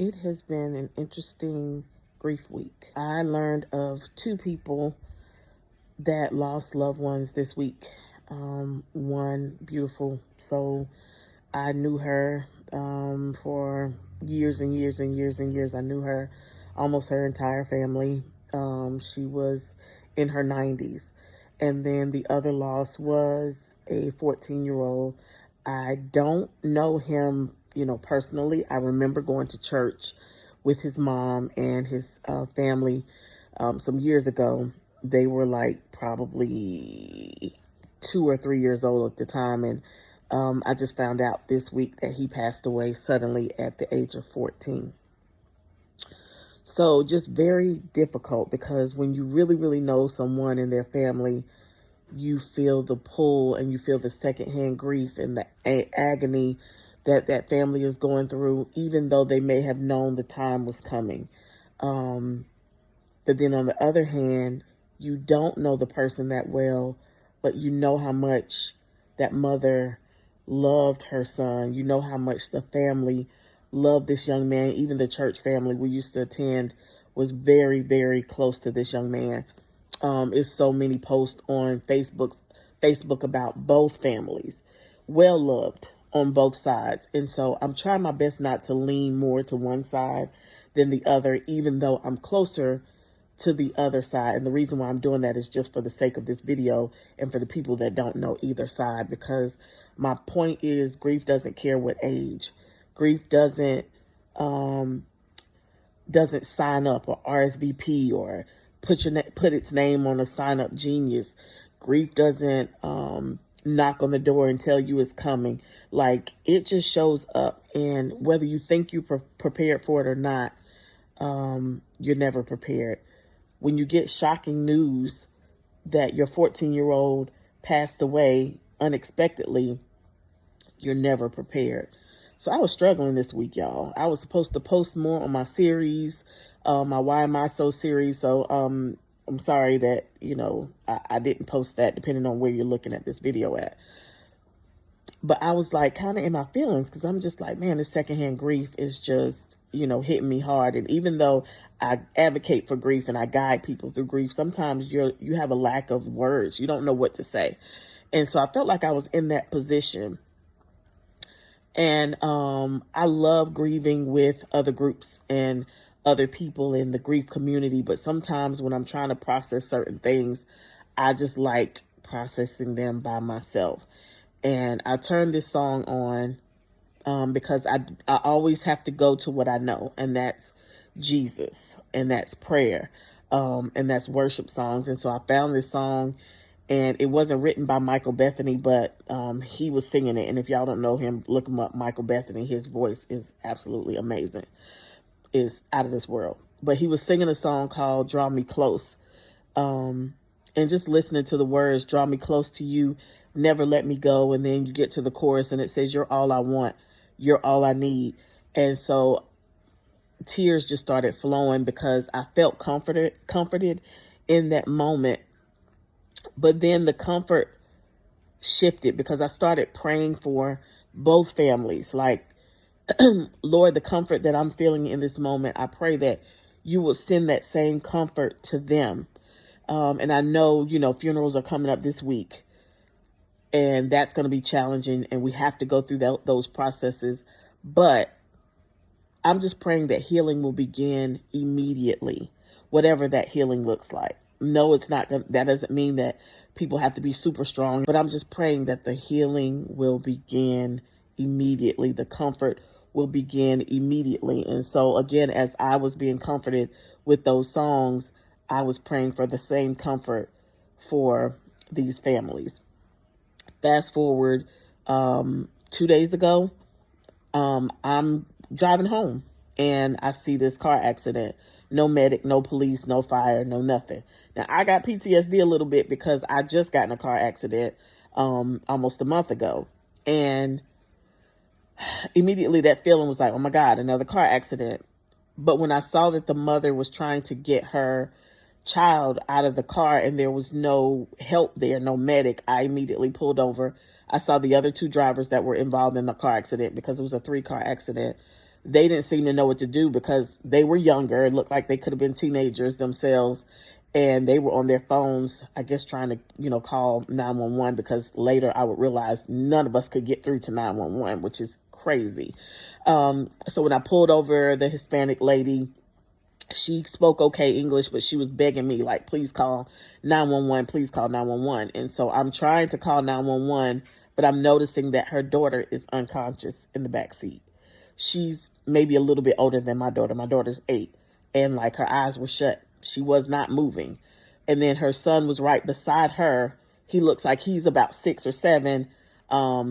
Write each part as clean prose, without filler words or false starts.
It has been an interesting grief week. I learned of two people that lost loved ones this week. One beautiful soul. I knew her for years and years and years and years. I knew her, almost her entire family. She was in her 90s. And then the other loss was a 14-year-old. I don't know him, personally. I remember going to church with his mom and his family some years ago. They were like probably 2 or 3 years old at the time. And I just found out this week that he passed away suddenly at the age of 14. So just very difficult, because when you really, really know someone and their family, you feel the pull and you feel the secondhand grief and the agony that that family is going through, even though they may have known the time was coming. But then on the other hand, you don't know the person that well, but you know how much that mother loved her son. You know how much the family loved this young man. Even the church family we used to attend was very, very close to this young man. It's so many posts on Facebook about both families, well loved on both sides. And so I'm trying my best not to lean more to one side than the other, even though I'm closer to the other side. And the reason why I'm doing that is just for the sake of this video and for the people that don't know either side, because my point is grief doesn't care what age. Grief doesn't sign up or RSVP or put its name on a sign up genius. Grief doesn't knock on the door and tell you it's coming. Like, it just shows up, and whether you think you're prepared for it or not, you're never prepared. When you get shocking news that your 14-year-old passed away unexpectedly, you're never prepared. So I was struggling this week, y'all. I was supposed to post more on my series, my Why Am I So series. So I'm sorry that, I didn't post that, depending on where you're looking at this video at. But I was like kind of in my feelings, because I'm just like, man, this secondhand grief is just, hitting me hard. And even though I advocate for grief and I guide people through grief, sometimes you have a lack of words. You don't know what to say. And so I felt like I was in that position. And I love grieving with other groups and other people in the grief community. But sometimes when I'm trying to process certain things, I just like processing them by myself. And I turned this song on because I always have to go to what I know, and that's Jesus, and that's prayer, and that's worship songs. And so I found this song, and it wasn't written by Michael Bethany, but he was singing it. And if y'all don't know him, look him up, Michael Bethany. His voice is absolutely amazing. It's out of this world. But he was singing a song called Draw Me Close. And just listening to the words, draw me close to you, never let me go. And then you get to the chorus and it says, you're all I want, you're all I need. And so tears just started flowing, because I felt comforted in that moment. But then the comfort shifted, because I started praying for both families. Like, Lord, the comfort that I'm feeling in this moment, I pray that you will send that same comfort to them. And I know, funerals are coming up this week, and that's going to be challenging, and we have to go through those processes. But I'm just praying that healing will begin immediately, whatever that healing looks like. No, it's not going. That doesn't mean that people have to be super strong, but I'm just praying that the healing will begin immediately. The comfort will begin immediately. And so again, as I was being comforted with those songs, I was praying for the same comfort for these families. Fast forward 2 days ago, I'm driving home and I see this car accident. No medic, no police, no fire, no nothing. Now, I got PTSD a little bit because I just got in a car accident almost a month ago. And immediately that feeling was like, oh my God, another car accident. But when I saw that the mother was trying to get her child out of the car and there was no help there, no medic, I immediately pulled over. I saw the other two drivers that were involved in the car accident, because it was a 3-car accident. they didn't seem to know what to do because they were younger. It looked like they could have been teenagers themselves. And they were on their phones, I guess, trying to, call 911, because later I would realize none of us could get through to 911, which is crazy. So when I pulled over the Hispanic lady, she spoke okay English, but she was begging me, like, please call 911, please call 911. And so I'm trying to call 911, but I'm noticing that her daughter is unconscious in the back seat. She's maybe a little bit older than my daughter. My daughter's 8, and like her eyes were shut. She was not moving. And then her son was right beside her. He looks like he's about 6 or 7.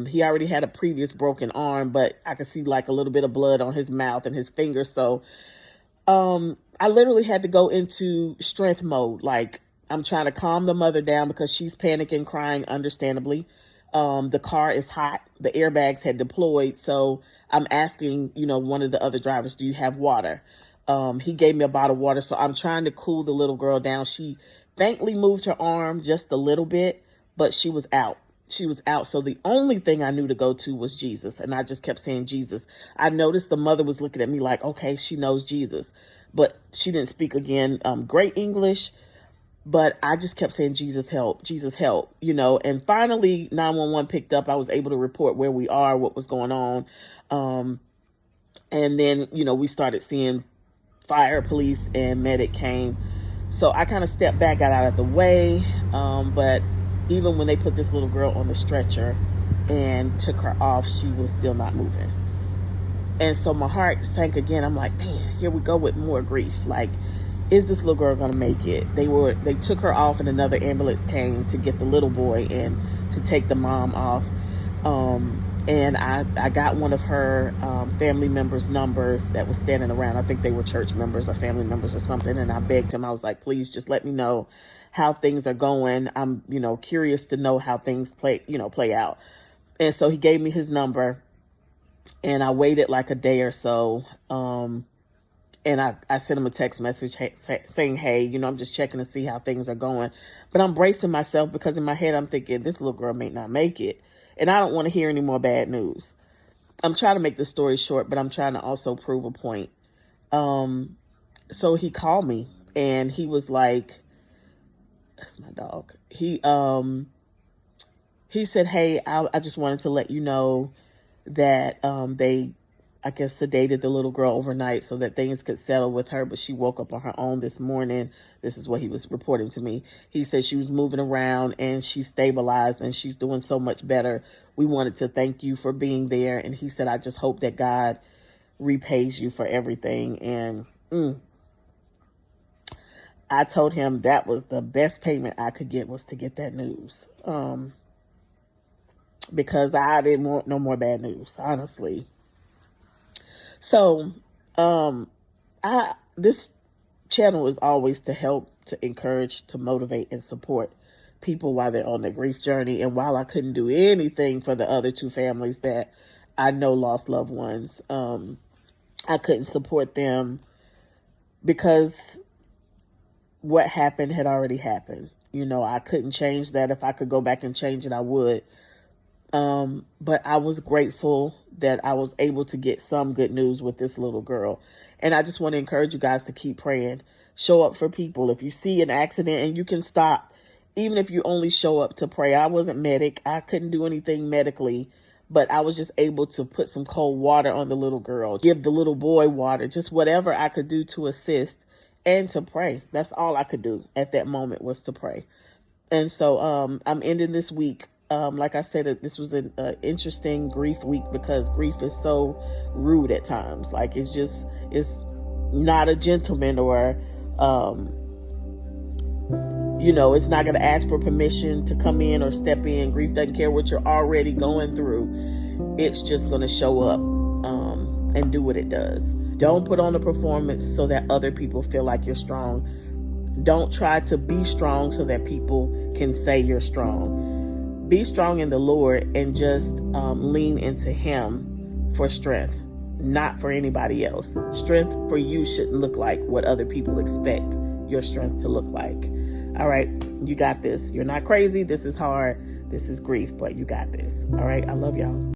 He already had a previous broken arm, but I could see like a little bit of blood on his mouth and his finger. So I literally had to go into strength mode. Like, I'm trying to calm the mother down because she's panicking, crying, understandably. The car is hot. The airbags had deployed. So I'm asking, one of the other drivers, do you have water? He gave me a bottle of water. So I'm trying to cool the little girl down. She faintly moved her arm just a little bit, but she was out. She was out. So the only thing I knew to go to was Jesus. And I just kept saying Jesus. I noticed the mother was looking at me like, okay, she knows Jesus. But she didn't speak again great English. But I just kept saying, Jesus, help, And finally, 911 picked up. I was able to report where we are, what was going on. And then, we started seeing fire, police, and medic came. So I kind of stepped back, got out of the way. But even when they put this little girl on the stretcher and took her off, she was still not moving. And so my heart sank again. I'm like, man, here we go with more grief. Like, is this little girl going to make it? They took her off, and another ambulance came to get the little boy and to take the mom off. And I got one of her family members' numbers that was standing around. I think they were church members or family members or something. And I begged him, I was like, please just let me know how things are going. I'm, curious to know how things play out. And so he gave me his number, and I waited like a day or so. And I sent him a text message saying, hey, I'm just checking to see how things are going. But I'm bracing myself because in my head, I'm thinking this little girl may not make it. And I don't want to hear any more bad news. I'm trying to make the story short, but I'm trying to also prove a point. So he called me, and he was like, that's my dog. He said, hey, I just wanted to let you know that they, I guess, sedated the little girl overnight so that things could settle with her, but she woke up on her own this morning. This is what he was reporting to me. He said she was moving around and she stabilized and she's doing so much better. We wanted to thank you for being there. And he said, I just hope that God repays you for everything. And I told him that was the best payment I could get, was to get that news. Because I didn't want no more bad news, honestly. So, this channel is always to help, to encourage, to motivate, and support people while they're on their grief journey. And while I couldn't do anything for the other 2 families that I know lost loved ones, I couldn't support them because what happened had already happened. I couldn't change that. If I could go back and change it, I would. But I was grateful that I was able to get some good news with this little girl. And I just want to encourage you guys to keep praying. Show up for people. If you see an accident and you can stop, even if you only show up to pray. I wasn't medic. I couldn't do anything medically, but I was just able to put some cold water on the little girl, give the little boy water, just whatever I could do to assist and to pray. That's all I could do at that moment, was to pray. And so I'm ending this week. Like I said, this was an interesting grief week because grief is so rude at times. Like, it's not a gentleman, or, it's not going to ask for permission to come in or step in. Grief doesn't care what you're already going through. It's just going to show up and do what it does. Don't put on a performance so that other people feel like you're strong. Don't try to be strong so that people can say you're strong. Be strong in the Lord and just lean into Him for strength, not for anybody else. Strength for you shouldn't look like what other people expect your strength to look like. All right, you got this. You're not crazy. This is hard. This is grief, but you got this. All right, I love y'all.